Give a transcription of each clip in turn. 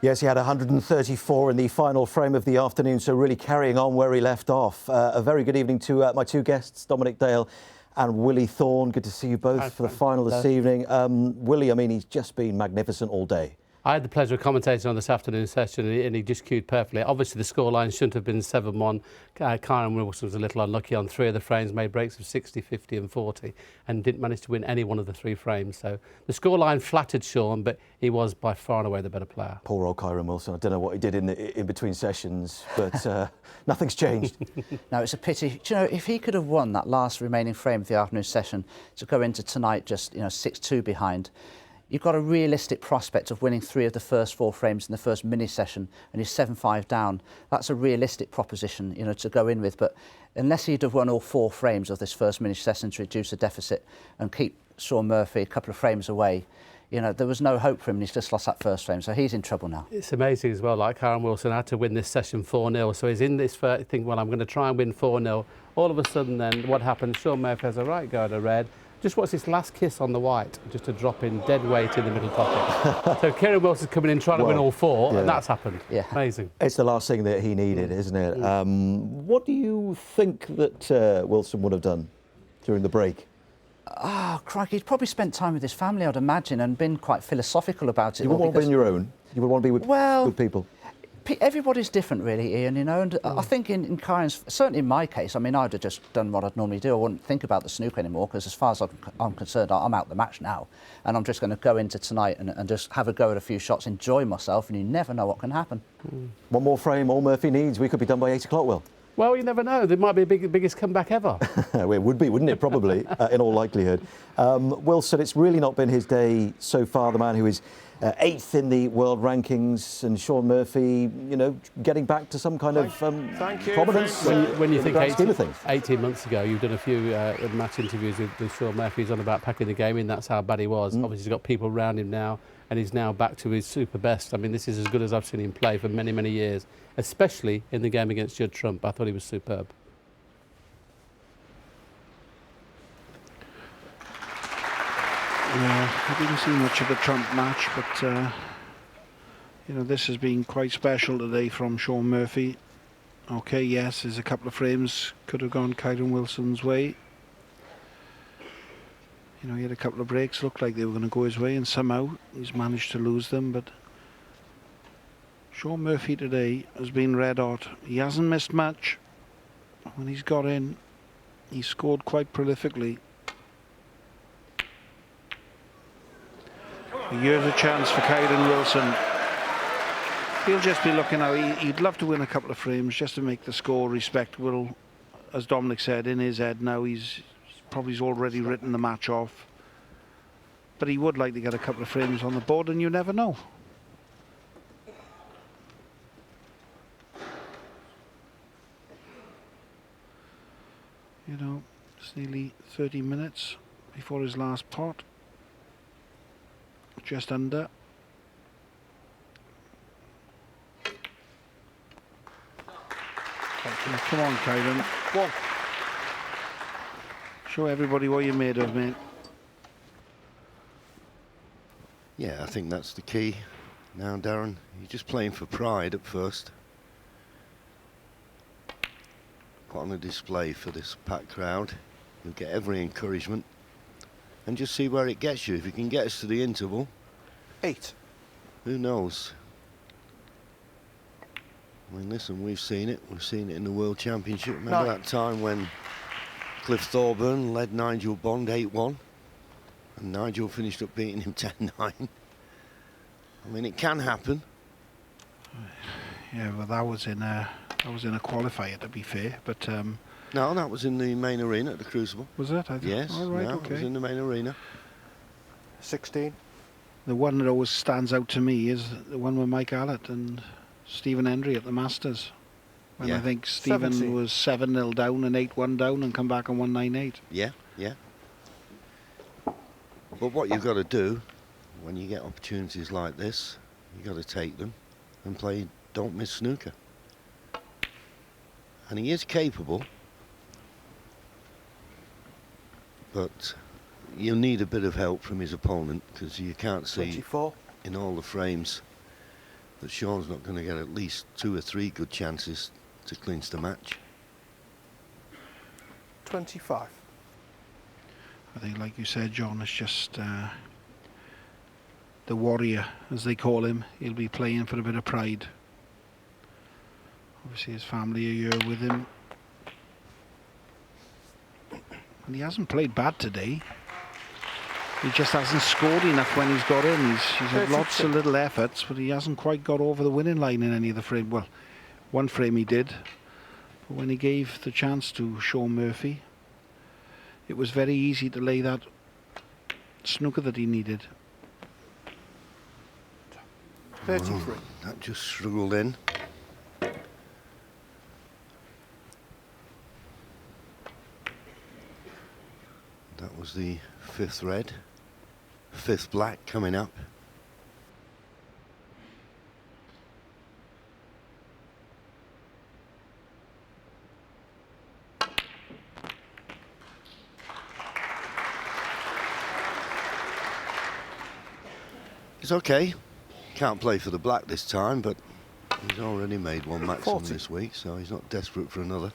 Yes, he had 134 in the final frame of the afternoon, so really carrying on where he left off. A very good evening to my two guests, Dominic Dale and Willie Thorne. Good to see you both for the final this evening. Willie, I mean, he's just been magnificent all day. I had the pleasure of commentating on this afternoon session, and he just cued perfectly. Obviously, the scoreline shouldn't have been 7-1. Karen Wilson was a little unlucky on 3 of the frames, made breaks of 60, 50 and 40, and didn't manage to win any one of the 3 frames. So the scoreline flattered Sean, but he was by far and away the better player. Poor old Karen Wilson. I don't know what he did in between sessions, but nothing's changed. No, it's a pity. Do you know, if he could have won that last remaining frame of the afternoon session to go into tonight just 6-2 behind, you've got a realistic prospect of winning 3 of the first 4 frames in the first mini session, and you're 7-5 down. That's a realistic proposition, to go in with. But unless he'd have won all 4 frames of this first mini session to reduce the deficit and keep Sean Murphy a couple of frames away, there was no hope for him, and he's just lost that first frame, so he's in trouble now. It's amazing as well, like Karen Wilson had to win this session 4-0, so he's in this think, well, I'm going to try and win 4-0. All of a sudden then, what happens? Sean Murphy has a right go at a red. Just watch this last kiss on the white, just to drop in dead weight in the middle pocket. So Kieran Wilson's coming in trying to win all 4, and that's happened. Yeah. Amazing. It's the last thing that he needed, isn't it? What do you think that Wilson would have done during the break? Oh, crikey, he'd probably spent time with his family, I'd imagine, and been quite philosophical about it. You wouldn't want to be on your own? You would want to be with people? Everybody's different, really, Ian, and I think in Karen's, certainly in my case, I mean, I'd have just done what I'd normally do. I wouldn't think about the snooker anymore, because as far as I'm concerned, I'm out the match now, and I'm just going to go into tonight and just have a go at a few shots, enjoy myself, and you never know what can happen. One more frame, all Murphy needs. We could be done by 8 o'clock, Will. Well, you never know. There might be the biggest comeback ever. It would be, wouldn't it? Probably, in all likelihood. Wilson, it's really not been his day so far. The man who is 8th in the world rankings, and Sean Murphy, getting back to some kind of prominence. When you think 18 months ago, you've done a few match interviews with Sean Murphy. He's on about packing the game in. That's how bad he was. Obviously, he's got people around him now, and he's now back to his super best. I mean, this is as good as I've seen him play for many, many years, especially in the game against Judd Trump. I thought he was superb. I didn't see much of the Trump match, but this has been quite special today from Sean Murphy. Okay, yes, there's a couple of frames could have gone Kieran Wilson's way. He had a couple of breaks, looked like they were going to go his way, and somehow he's managed to lose them. But Sean Murphy today has been red hot. He hasn't missed much. When he's got in, he scored quite prolifically. Here's a chance for Kieran Wilson. He'll just be looking out. He'd love to win a couple of frames just to make the score respectable. As Dominic said, in his head now, he's probably already written the match off. But he would like to get a couple of frames on the board, and you never know. It's nearly 30 minutes before his last pot. Just under. Come on, Kieran. Walk. Show everybody what you're made of, mate. Yeah, I think that's the key. Now, Darren, you're just playing for pride at first. Put on a display for this packed crowd. You'll get every encouragement. And just see where it gets you. If you can get us to the interval. 8. Who knows? I mean, listen, we've seen it. We've seen it in the World Championship. Remember that time when Cliff Thorburn led Nigel Bond 8-1? And Nigel finished up beating him 10-9. I mean, it can happen. Yeah, well, that was in a qualifier, to be fair. But no, that was in the main arena at the Crucible. Was it? Yes. Oh, right, It was in the main arena. 16. The one that always stands out to me is the one with Mike Allett and Stephen Hendry at the Masters. When I think Stephen 70. was 7-0 down and 8-1 down and come back and won 9-8. Yeah. But what you've got to do when you get opportunities like this, you've got to take them and play don't miss snooker. And he is capable, but you'll need a bit of help from his opponent, because you can't see 24. in all the frames But Sean's not going to get at least 2 or 3 good chances to clinch the match. 25. I think, like you said, John, it's just the warrior, as they call him. He'll be playing for a bit of pride. Obviously his family are here with him. And he hasn't played bad today. He just hasn't scored enough when he's got in. He's had lots of little efforts, but he hasn't quite got over the winning line in any of the frame. Well, one frame he did. But when he gave the chance to Sean Murphy, it was very easy to lay that snooker that he needed. 33. Oh, that just struggled in. That was the 5th red, 5th black coming up. It's okay. Can't play for the black this time, but he's already made one maximum 40. this week, so he's not desperate for another.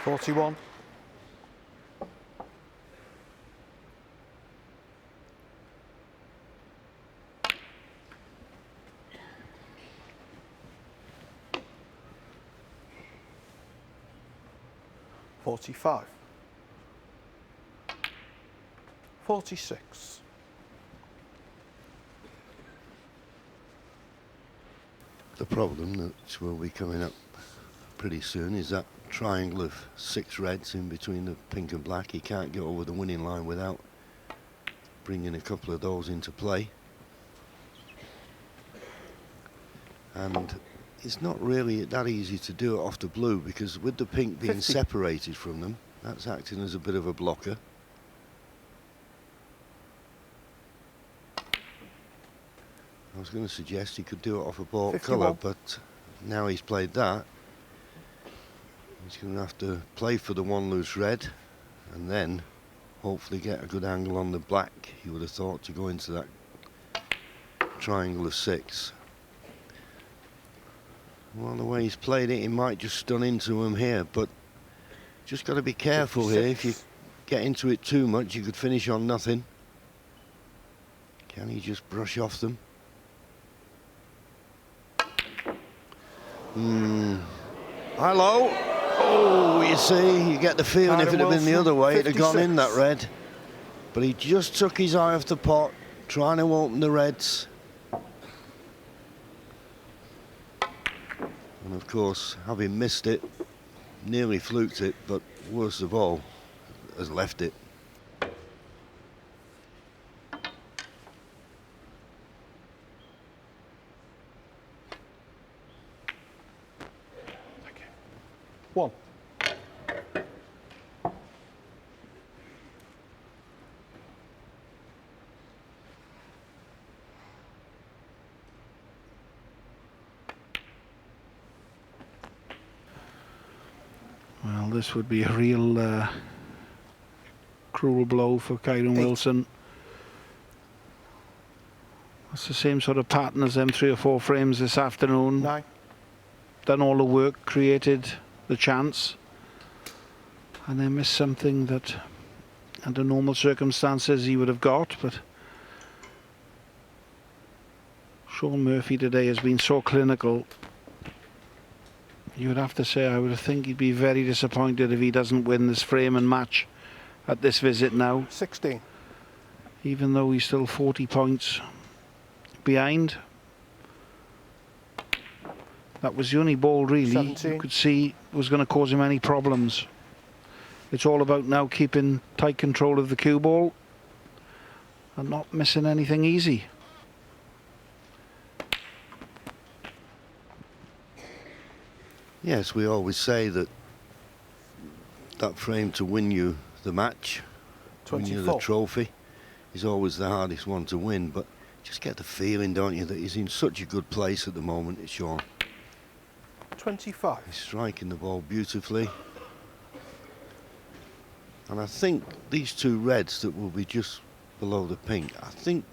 $41. $45. 46. The problem that will be coming up pretty soon is that triangle of 6 reds in between the pink and black. He can't get over the winning line without bringing a couple of those into play. And it's not really that easy to do it off the blue, because with the pink being 50. separated from them, that's acting as a bit of a blocker. I was going to suggest he could do it off a ball 51. colour, but now he's played that, he's going to have to play for the 1 loose red and then hopefully get a good angle on the black, he would have thought, to go into that triangle of 6. Well, the way he's played it, he might just stun into him here, but just got to be careful 56. here. If you get into it too much, you could finish on nothing. Can he just brush off them? Hello. Oh, you see, you get the feeling if it had been the other way, it'd have gone in, that red. But he just took his eye off the pot, trying to open the reds. And of course, having missed it, nearly fluked it, but worst of all, has left it. One. Well, this would be a real cruel blow for Kyron Wilson. It's the same sort of pattern as them 3 or 4 frames this afternoon. 9. Done all the work, created the chance, and then missed something that under normal circumstances he would have got. But Sean Murphy today has been so clinical. You would have to say, I would think he'd be very disappointed if he doesn't win this frame and match at this visit now, 16. even though he's still 40 points behind. That was the only ball really 17. you could see was going to cause him any problems. It's all about now keeping tight control of the cue ball and not missing anything easy. Yes, we always say that frame to win you the match, win you the 24. trophy, is always the hardest one to win, but Just get the feeling, don't you, that he's in such a good place at the moment, it's Sean. 25. He's striking the ball beautifully. And I think these two reds that will be just below the pink, I think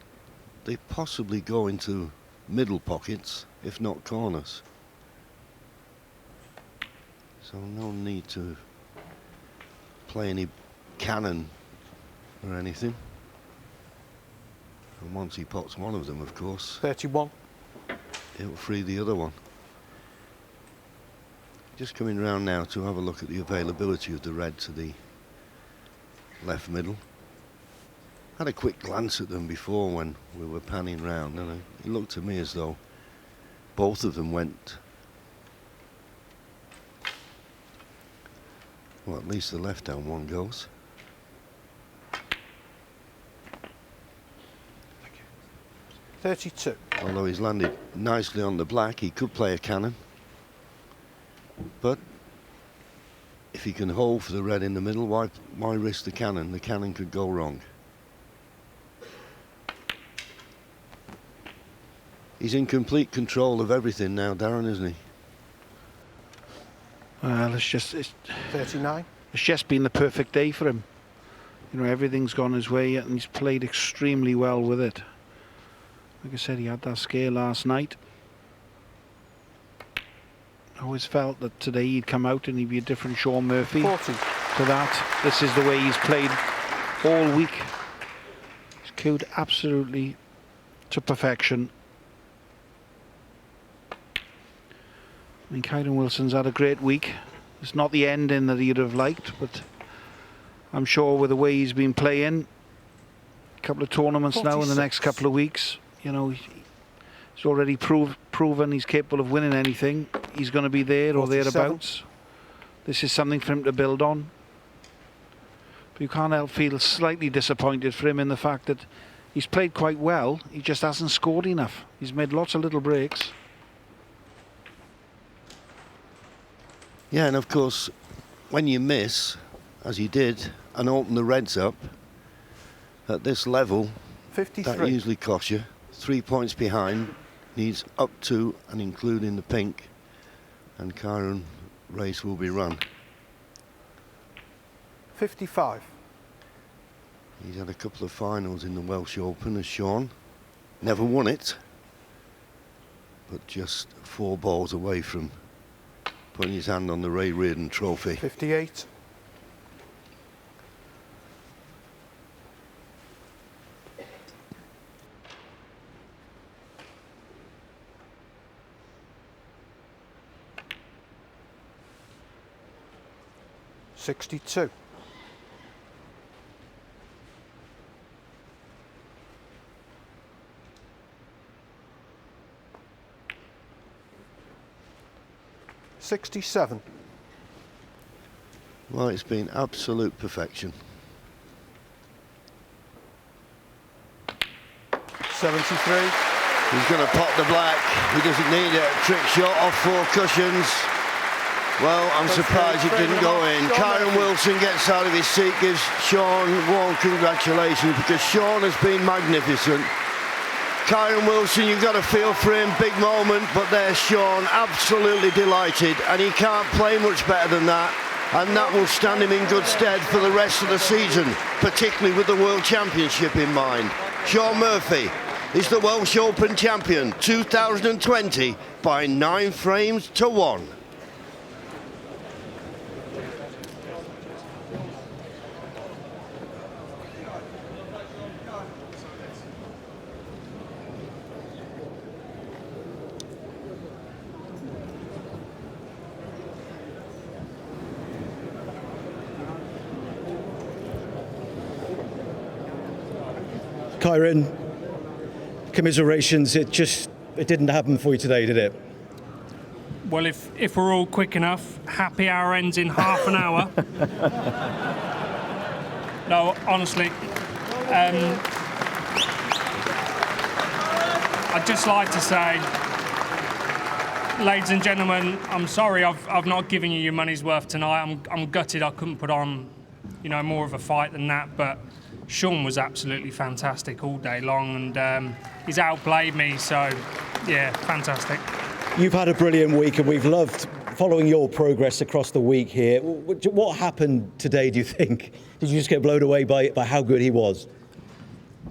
they possibly go into middle pockets, if not corners. So no need to play any cannon or anything. And once he pots one of them, of course, 31. it'll free the other one. Just coming round now to have a look at the availability of the red to the left middle. Had a quick glance at them before when we were panning round, and it looked to me as though both of them went, well, at least the left down one goes. 32. Although he's landed nicely on the black, he could play a cannon. But if he can hold for the red in the middle, why risk the cannon? The cannon could go wrong. He's in complete control of everything now, Darren, isn't he? Well, it's 39. It's just been the perfect day for him. You know, everything's gone his way and he's played extremely well with it. Like I said, he had that scare last night. I always felt that today he'd come out and he'd be a different Sean Murphy 40. to that. This is the way he's played all week. He's cued absolutely to perfection. I mean, Kyron Wilson's had a great week. It's not the ending that he'd have liked, but I'm sure with the way he's been playing, a couple of tournaments 46. now in the next couple of weeks, you know, he's already proven he's capable of winning anything. He's going to be there or 47. thereabouts. This is something for him to build on. But you can't help feel slightly disappointed for him in the fact that he's played quite well. He just hasn't scored enough. He's made lots of little breaks. Yeah, and of course, when you miss, as he did, and open the reds up, at this level, 53. that usually costs you. 3 points behind, needs up to and including the pink, and Kyron race will be run. 55. He's had a couple of finals in the Welsh Open as Sean. Never won it, but just 4 balls away from putting his hand on the Ray Reardon trophy. 58. $62. 67. Well, it's been absolute perfection. 73. He's going to pop the black. He doesn't need a trick shot off 4 cushions. Well, I'm surprised it didn't go in. Kyron Wilson gets out of his seat, gives Sean warm congratulations because Sean has been magnificent. Kyron Wilson, you've got to feel for him, big moment, but there's Sean, absolutely delighted, and he can't play much better than that, and that will stand him in good stead for the rest of the season, particularly with the World Championship in mind. Sean Murphy is the Welsh Open champion 2020 by 9 frames to 1. Kyron, commiserations. It didn't happen for you today, did it? Well, if we're all quick enough, happy hour ends in half an hour. No, honestly, I'd just like to say, ladies and gentlemen, I'm sorry I've not given you your money's worth tonight. I'm gutted I couldn't put on, you know, more of a fight than that, but Sean was absolutely fantastic all day long, and he's outplayed me, so yeah, fantastic. You've had a brilliant week, and we've loved following your progress across the week here. What happened today, do you think? Did you just get blown away by how good he was?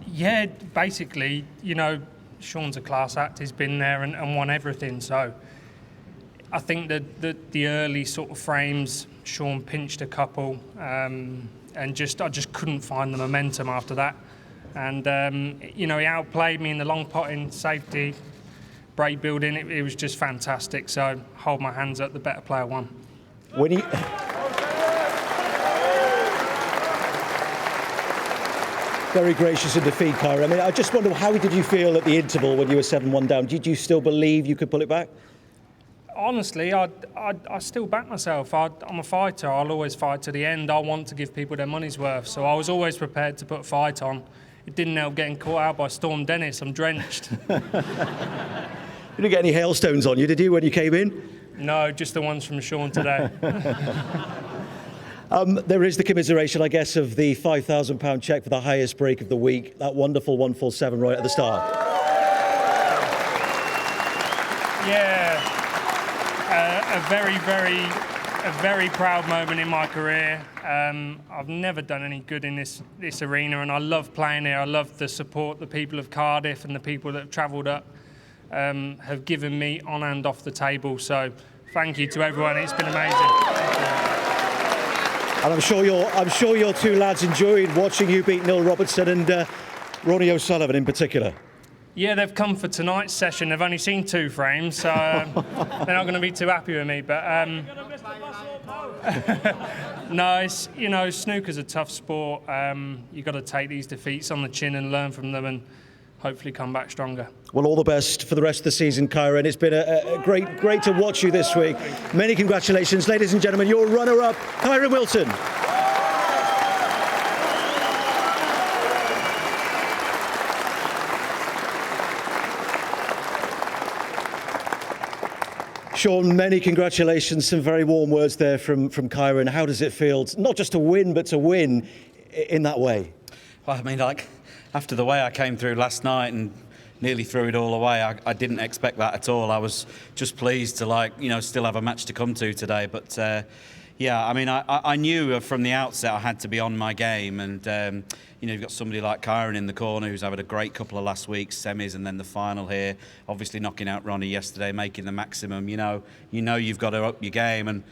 Yeah, basically, you know, Sean's a class act. He's been there and won everything. So I think that the early sort of frames, Sean pinched a couple, and I just couldn't find the momentum after that. And you know, he outplayed me in the long potting, safety, break building. It was just fantastic. So hold my hands up, the better player won. When he very gracious in defeat, Kyra. I mean, I just wonder, how did you feel at the interval when you were 7-1 down? Did you still believe you could pull it back? Honestly, I still back myself. I'm a fighter. I'll always fight to the end. I want to give people their money's worth. So I was always prepared to put a fight on. It didn't help getting caught out by Storm Dennis. I'm drenched. You didn't get any hailstones on you, did you, when you came in? No, just the ones from Sean today. There is the commiseration, I guess, of the £5,000 cheque for the highest break of the week. That wonderful 147 right at the start. Yeah, a very proud moment in my career. I've never done any good in this arena, and I love playing here. I love the support the people of Cardiff and the people that have travelled up have given me on and off the table. So thank you to everyone. It's been amazing. And I'm sure your two lads enjoyed watching you beat Neil Robertson and Ronnie O'Sullivan in particular. Yeah, they've come for tonight's session. They've only seen 2 frames, so they're not going to be too happy with me. But no, it's, you know, snooker's a tough sport. You've got to take these defeats on the chin and learn from them, and hopefully come back stronger. Well, all the best for the rest of the season, Kyra, and it's been a great to watch you this week. Many congratulations, ladies and gentlemen. Your runner-up, Kyra Wilton. Sean, many congratulations. Some very warm words there from Kyra. And how does it feel, not just to win, but to win in that way? Well, I mean, like, after the way I came through last night and nearly threw it all away, I didn't expect that at all. I was just pleased to, like, you know, still have a match to come to today. But yeah, I mean, I knew from the outset I had to be on my game, and you know, you've got somebody like Kyron in the corner who's had a great couple of last week's semis and then the final here, obviously knocking out Ronnie yesterday, making the maximum. You know you've got to up your game. And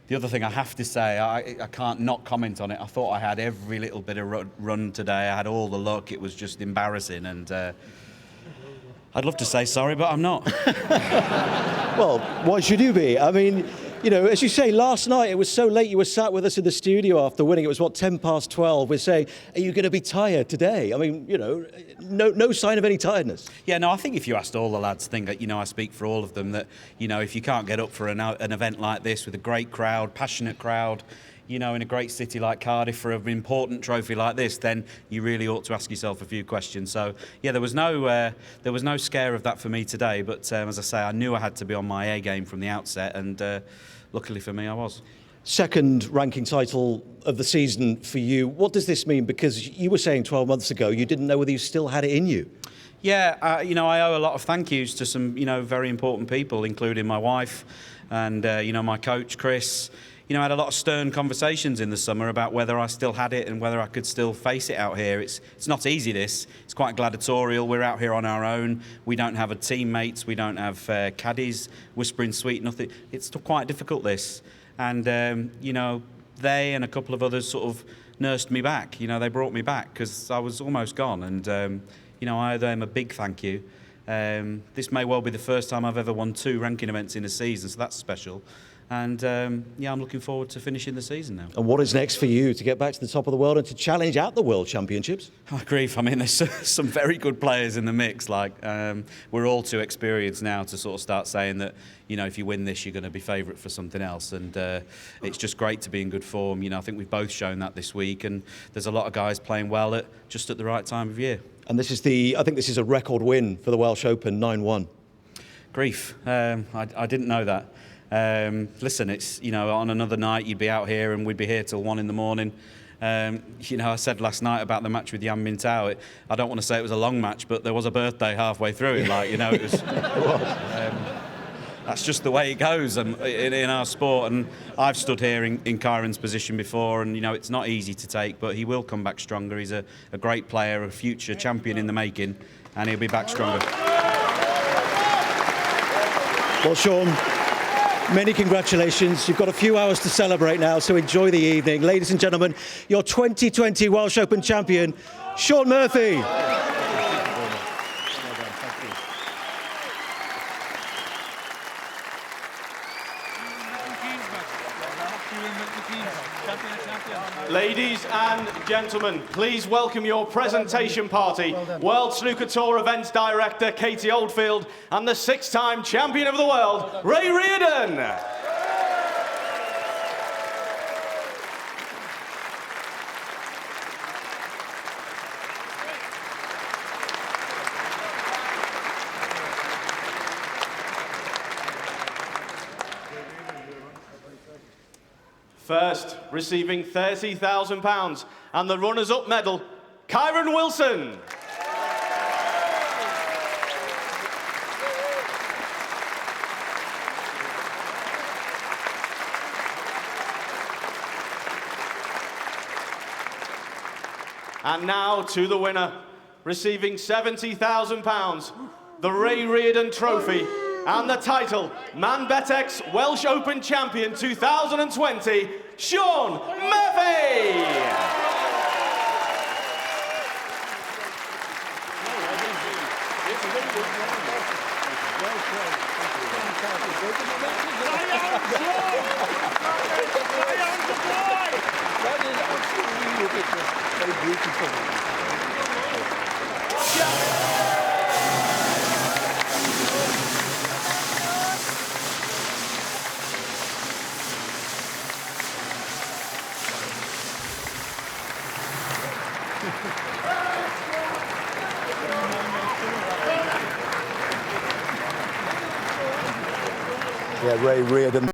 the other thing I have to say, I can't not comment on it. I thought I had every little bit of run today. I had all the luck. It was just embarrassing, and I'd love to say sorry, but I'm not. Well, why should you be? I mean, you know, as you say, last night it was so late. You were sat with us in the studio after winning. It was, what, 12:10. We're saying, are you going to be tired today? I mean, you know, no sign of any tiredness. Yeah, no, I think if you asked all the lads, I speak for all of them, that, you know, if you can't get up for an event like this with a great crowd, passionate crowd, you know, in a great city like Cardiff for an important trophy like this, then you really ought to ask yourself a few questions. So, yeah, there was no scare of that for me today. But as I say, I knew I had to be on my A game from the outset, and luckily for me, I was. Second ranking title of the season for you. What does this mean? Because you were saying 12 months ago you didn't know whether you still had it in you. Yeah, you know, I owe a lot of thank yous to some, you know, very important people, including my wife and, you know, my coach, Chris. You know, I had a lot of stern conversations in the summer about whether I still had it and whether I could still face it out here. It's not easy, this. It's quite gladiatorial. We're out here on our own. We don't have a teammates. We don't have caddies, whispering sweet, nothing. It's quite difficult, this. And, you know, they and a couple of others sort of nursed me back. You know, they brought me back because I was almost gone. And, you know, I owe them a big thank you. This may well be the first time I've ever won 2 ranking events in a season, so that's special. And, yeah, I'm looking forward to finishing the season now. And what is next for you? To get back to the top of the world and to challenge at the World Championships? Oh, grief. I mean, there's some very good players in the mix. Like, we're all too experienced now to sort of start saying that, you know, if you win this, you're going to be favourite for something else. And it's just great to be in good form. You know, I think we've both shown that this week. And there's a lot of guys playing well just at the right time of year. And I think this is a record win for the Welsh Open, 9-1. Grief. I didn't know that. Listen, it's, you know, on another night you'd be out here and we'd be here till 1 in the morning. You know, I said last night about the match with Yan Mintao, I don't want to say it was a long match, but there was a birthday halfway through it. Like, you know, it was. That's just the way it goes in our sport. And I've stood here in Kyron's position before, and you know, it's not easy to take, but he will come back stronger. He's a great player, a future champion in the making, and he'll be back stronger. Well, Sean, many congratulations. You've got a few hours to celebrate now, so enjoy the evening. Ladies and gentlemen, your 2020 Welsh Open champion, Sean Murphy. Ladies and gentlemen, please welcome your presentation party, World Snooker Tour Events Director Katie Oldfield and the 6-time champion of the world, Ray Reardon. First, receiving £30,000 and the runners-up medal, Kyron Wilson. And now to the winner, receiving £70,000, the Ray Reardon Trophy, and the title, Manbetek's Welsh Open Champion 2020, Sean Murphy! Yeah, Ray Reardon.